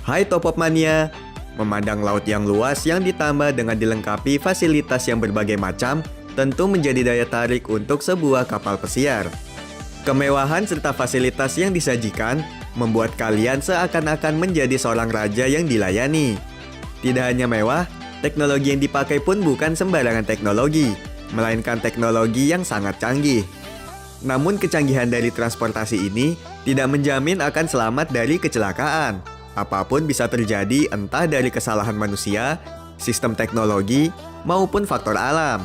Hai Top Up Mania! Memandang laut yang luas yang ditambah dengan dilengkapi fasilitas yang berbagai macam tentu menjadi daya tarik untuk sebuah kapal pesiar. Kemewahan serta fasilitas yang disajikan membuat kalian seakan-akan menjadi seorang raja yang dilayani. Tidak hanya mewah, teknologi yang dipakai pun bukan sembarangan teknologi, melainkan teknologi yang sangat canggih. Namun kecanggihan dari transportasi ini tidak menjamin akan selamat dari kecelakaan. Apapun bisa terjadi entah dari kesalahan manusia, sistem teknologi, maupun faktor alam.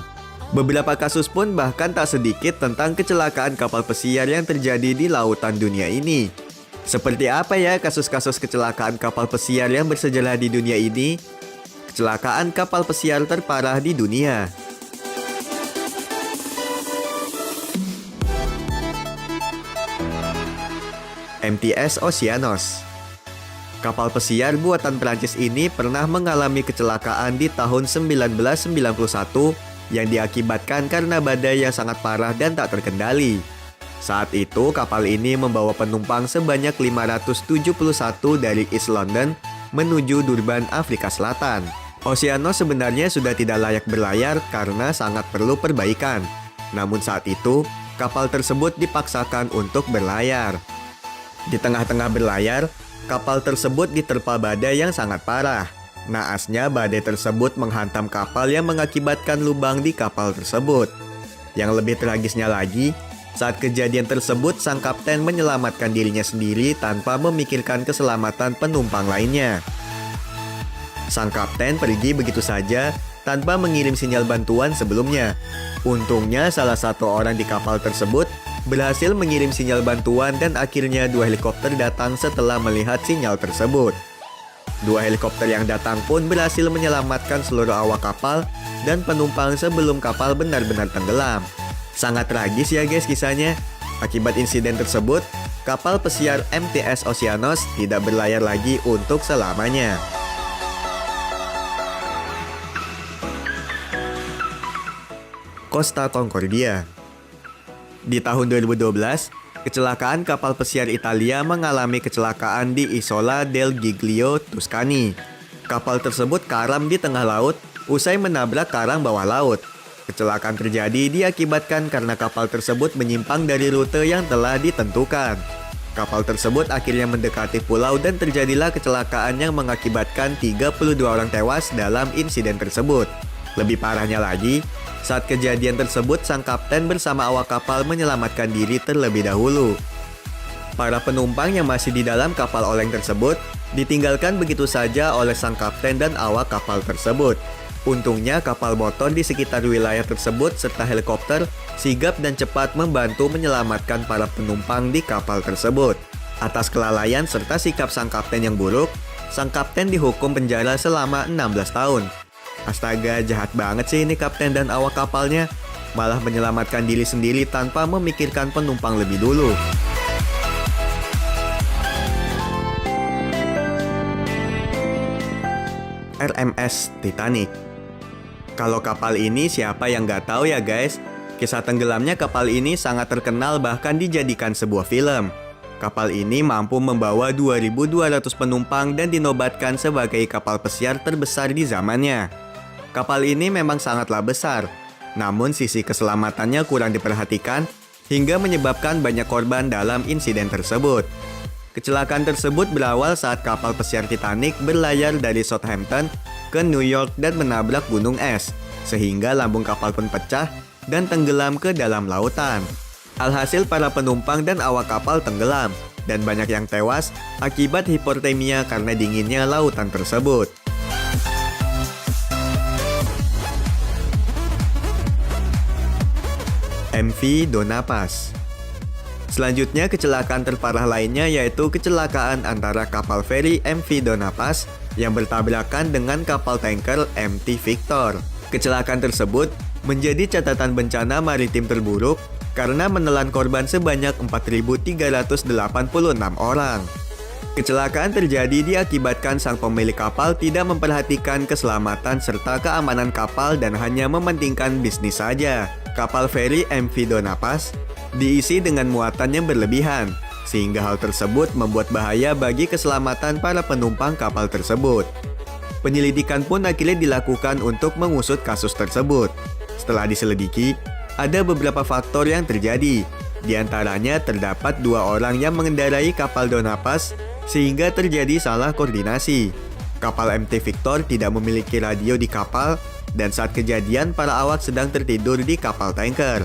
Beberapa kasus pun bahkan tak sedikit tentang kecelakaan kapal pesiar yang terjadi di lautan dunia ini. Seperti apa ya kasus-kasus kecelakaan kapal pesiar yang bersejarah di dunia ini? Kecelakaan kapal pesiar terparah di dunia. MTS Oceanos. Kapal pesiar buatan Prancis ini pernah mengalami kecelakaan di tahun 1991 yang diakibatkan karena badai yang sangat parah dan tak terkendali. Saat itu, kapal ini membawa penumpang sebanyak 571 dari East London menuju Durban, Afrika Selatan. Oceanos sebenarnya sudah tidak layak berlayar karena sangat perlu perbaikan. Namun saat itu, kapal tersebut dipaksakan untuk berlayar. Di tengah-tengah berlayar, kapal tersebut diterpa badai yang sangat parah. Naasnya, badai tersebut menghantam kapal yang mengakibatkan lubang di kapal tersebut. Yang lebih tragisnya lagi, saat kejadian tersebut, sang kapten menyelamatkan dirinya sendiri tanpa memikirkan keselamatan penumpang lainnya. Sang kapten pergi begitu saja tanpa mengirim sinyal bantuan sebelumnya. Untungnya, salah satu orang di kapal tersebut berhasil mengirim sinyal bantuan dan akhirnya 2 helikopter datang setelah melihat sinyal tersebut. 2 helikopter yang datang pun berhasil menyelamatkan seluruh awak kapal dan penumpang sebelum kapal benar-benar tenggelam. Sangat tragis ya guys kisahnya. Akibat insiden tersebut, kapal pesiar MTS Oceanos tidak berlayar lagi untuk selamanya. Costa Concordia. Di tahun 2012, kecelakaan kapal pesiar Italia mengalami kecelakaan di Isola del Giglio, Tuscany. Kapal tersebut karam di tengah laut usai menabrak karang bawah laut. Kecelakaan terjadi diakibatkan karena kapal tersebut menyimpang dari rute yang telah ditentukan. Kapal tersebut akhirnya mendekati pulau dan terjadilah kecelakaan yang mengakibatkan 32 orang tewas dalam insiden tersebut. Lebih parahnya lagi, saat kejadian tersebut, sang kapten bersama awak kapal menyelamatkan diri terlebih dahulu. Para penumpang yang masih di dalam kapal oleng tersebut ditinggalkan begitu saja oleh sang kapten dan awak kapal tersebut. Untungnya kapal motor di sekitar wilayah tersebut serta helikopter sigap dan cepat membantu menyelamatkan para penumpang di kapal tersebut. Atas kelalaian serta sikap sang kapten yang buruk, sang kapten dihukum penjara selama 16 tahun. Astaga, jahat banget sih ini kapten dan awak kapalnya. Malah menyelamatkan diri sendiri tanpa memikirkan penumpang lebih dulu. RMS Titanic. Kalau kapal ini siapa yang nggak tahu ya guys? Kisah tenggelamnya kapal ini sangat terkenal bahkan dijadikan sebuah film. Kapal ini mampu membawa 2.200 penumpang dan dinobatkan sebagai kapal pesiar terbesar di zamannya. Kapal ini memang sangatlah besar, namun sisi keselamatannya kurang diperhatikan hingga menyebabkan banyak korban dalam insiden tersebut. Kecelakaan tersebut berawal saat kapal pesiar Titanic berlayar dari Southampton ke New York dan menabrak gunung es, sehingga lambung kapal pun pecah dan tenggelam ke dalam lautan. Alhasil para penumpang dan awak kapal tenggelam, dan banyak yang tewas akibat hipotermia karena dinginnya lautan tersebut. MV Donna Pass. Selanjutnya, kecelakaan terparah lainnya yaitu kecelakaan antara kapal feri MV Donna Pass yang bertabrakan dengan kapal tanker MT Victor. Kecelakaan tersebut menjadi catatan bencana maritim terburuk karena menelan korban sebanyak 4.386 orang. Kecelakaan terjadi diakibatkan sang pemilik kapal tidak memperhatikan keselamatan serta keamanan kapal dan hanya mementingkan bisnis saja. Kapal feri MV Donna Pass diisi dengan muatan yang berlebihan, sehingga hal tersebut membuat bahaya bagi keselamatan para penumpang kapal tersebut. Penyelidikan pun akhirnya dilakukan untuk mengusut kasus tersebut. Setelah diselidiki, ada beberapa faktor yang terjadi. Di antaranya terdapat 2 orang yang mengendarai kapal Donapas sehingga terjadi salah koordinasi. Kapal MT Victor tidak memiliki radio di kapal dan saat kejadian para awak sedang tertidur di kapal tanker.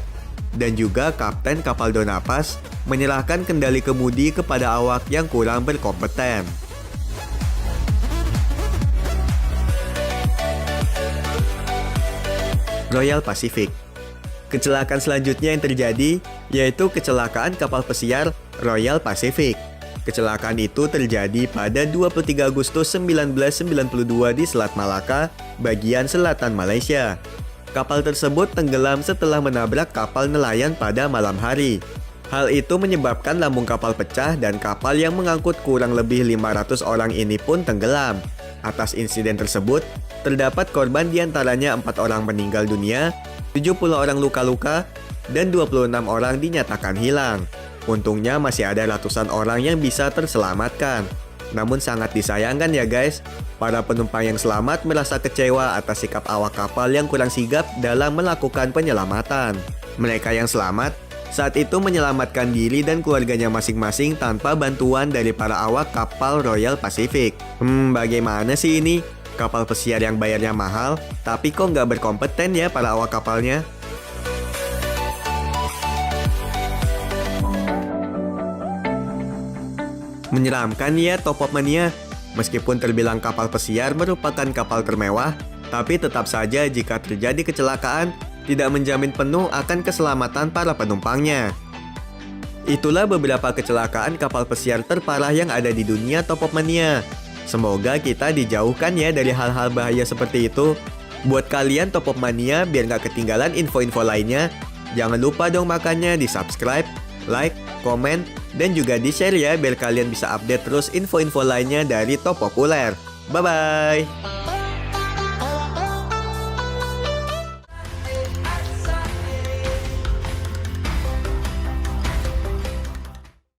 Dan juga kapten kapal Donapas menyerahkan kendali kemudi kepada awak yang kurang berkompeten. Royal Pacific. Kecelakaan selanjutnya yang terjadi yaitu kecelakaan kapal pesiar Royal Pacific. Kecelakaan itu terjadi pada 23 Agustus 1992 di Selat Malaka, bagian selatan Malaysia. Kapal tersebut tenggelam setelah menabrak kapal nelayan pada malam hari. Hal itu menyebabkan lambung kapal pecah dan kapal yang mengangkut kurang lebih 500 orang ini pun tenggelam. Atas insiden tersebut, terdapat korban diantaranya 4 orang meninggal dunia, 70 orang luka-luka, dan 26 orang dinyatakan hilang. Untungnya masih ada ratusan orang yang bisa terselamatkan. Namun sangat disayangkan ya guys, para penumpang yang selamat merasa kecewa atas sikap awak kapal yang kurang sigap dalam melakukan penyelamatan. Mereka yang selamat saat itu menyelamatkan diri dan keluarganya masing-masing tanpa bantuan dari para awak kapal Royal Pacific. Bagaimana sih ini? Kapal pesiar yang bayarnya mahal, tapi kok nggak berkompeten ya para awak kapalnya? Menyeramkan ya Top Up Mania. Meskipun terbilang kapal pesiar merupakan kapal termewah, tapi tetap saja jika terjadi kecelakaan, tidak menjamin penuh akan keselamatan para penumpangnya. Itulah beberapa kecelakaan kapal pesiar terparah yang ada di dunia Top Up Mania. Semoga kita dijauhkan ya dari hal-hal bahaya seperti itu. Buat kalian Top Up Mania biar nggak ketinggalan info-info lainnya, jangan lupa dong makanya di subscribe, like, komen, dan juga di share ya biar kalian bisa update terus info-info lainnya dari Top Populer. Bye-bye!